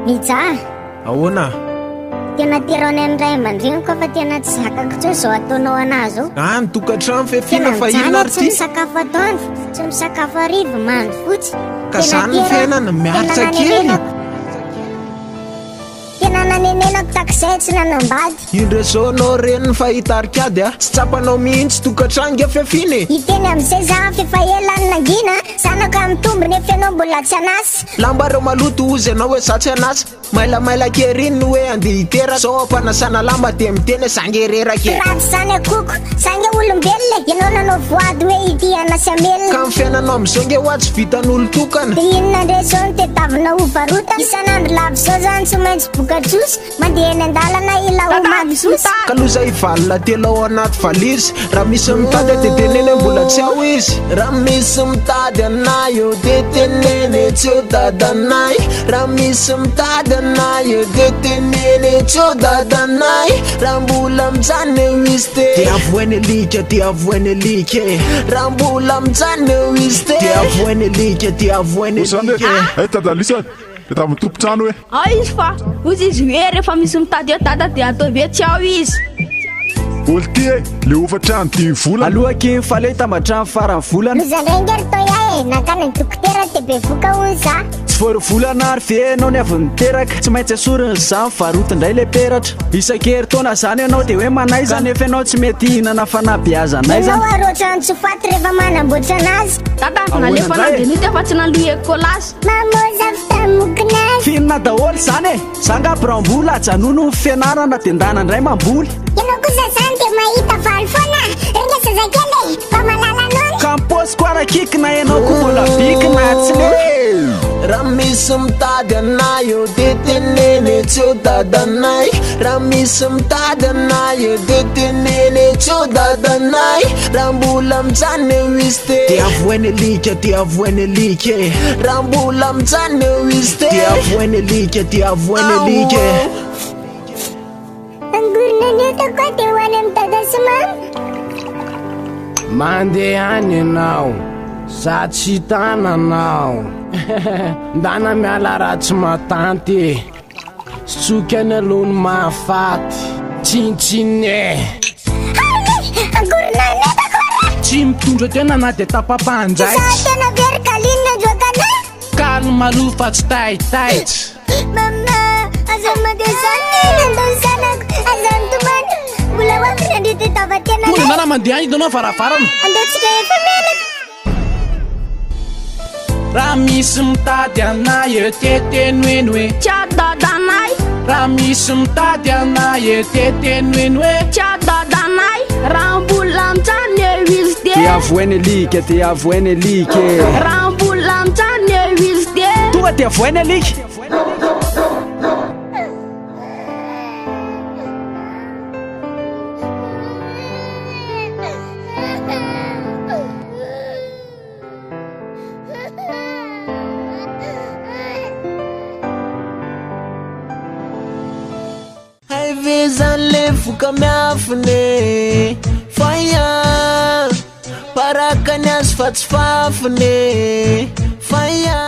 Mijaha, ahoana? tena terony amin'ny ray aman-dreniko fa tena tsy zakako tsao zao ataonao anazy ao. Ny tokantrano fefina Tena fa ino mijaly ary tsy ty? misakafo atoandro, tsy misakafo hariva, mandro fotsy. Ka zany ny fiainana miaritra kely. Tena nanenenako takizay tsy nanambady. Indre zao anao reny ny fahitarikady a, tsy tsapanao mihitsy tokantrano nge fefiny. Hiteny amin'izay zaho fefa elany nangina, zanako amin'ny tombo nefa ianao mbola tsy anasy. Lamba reo maloto ozy anao hoe za tsy anasy. Mailamaila keriny no hoe andeha hiteraka. Sao ampanasana lamba dia miteny zangererake. Ratsy zany akoko, zange olombelona, ianao nanao voady hoe ity anasy amelona. Ka amin'ny fiainanao amin'izao nge hoa tsy vitan'olo tokana. Dia inona ndray zao no tetavina ho varota. Isan'andro lavy zao zany tsy maintsy boka-tsosy, mandeha eny an-dalana ila ho mavisosy. Ka loza hivalona telo ao anaty valizy. Raha misy mitady dia tenene mbola tsy ao izy. Raha misy mitady anay eo dia tenene tsy eo dadanay. Raha misy mitady anay eo dia tenene tsy eo dadanay. Raha mbola mijano eo izy te dia avoiny alika, dia avoiny alika. Raha mbola mijano eo izy te dia avoiny alika, dia avoiny alika. Tadalisany dia tamin'ny tompontrano hoe ao izy fa ozy izy hoe rehefa misy mitady eo dada dia atao ve tsy ao izy. olo ty le ofatrano ty volana alohaky faleo tambatrano farany volana Mizandraingery to yae, nakana ny dokotera te be voka hoy za. tsy vory volana ary ve anao ny avy niteraka tsy maintsy asoriny zany varotindray le peratra isan-kery taona zany ianao dia hoe manaiza nefa ianao tsy mety hihinana fanabeazanay zany Ianao aroatra ny tsofaty rehefa manamboatra anazy. Dada nalefa nandenity efa tsy nandoy ekolasy. Mamoza fitamokinazy. fihinana daholo zany e zanga brambola ajanono ny fianarana dia ndanandray mamboly Ianao kosa zany dia mahita valy foana. Ringesa zakele, fa malala nono. kamposiko arakikina ianao ko mbola bikina tsy le Raha misy mitady anay eo dia tenene tsy eo dadanay. Raha misy mitady anay eo dia tenene tsy eo dadanay. Raha mbola mijano eo izy te dia avoiny alika, dia avoiny alika. Raha mbola mijano eo izy te dia avoiny alika, dia avoiny alika. Angorona ny atako dia ho any amin'ny dada sy mama. Mandeha any ianao za tsy hitana anao ndana miala ratsy matanty sitsoky any alohany mahafaty tsintsine Angorona ny atako. tsy mitondra tena na dia Za tapapanjaitsy tena very kalinina androakana. kalo malofa tsy taitaitsy Mama, aza mandeha zany nandao zanako. Aza nitomana. Mbola hoavy nandrity tava tena koa nana mandeha any hitanao farafarana andehtsika efa menaka. raha misy mitady anay eo teteny hoe Tia dadanay, raha misy mitady anay eo teteny hoe tia dadanay, raha mbola mijano eo izy dia dia. avoiny alika dia avoiny alika Raha mbola mijano eo izy dia. tonga dia avoiny alika Haivizany le voka miafiny faya paraka ny azy fa tsy fafiny faya.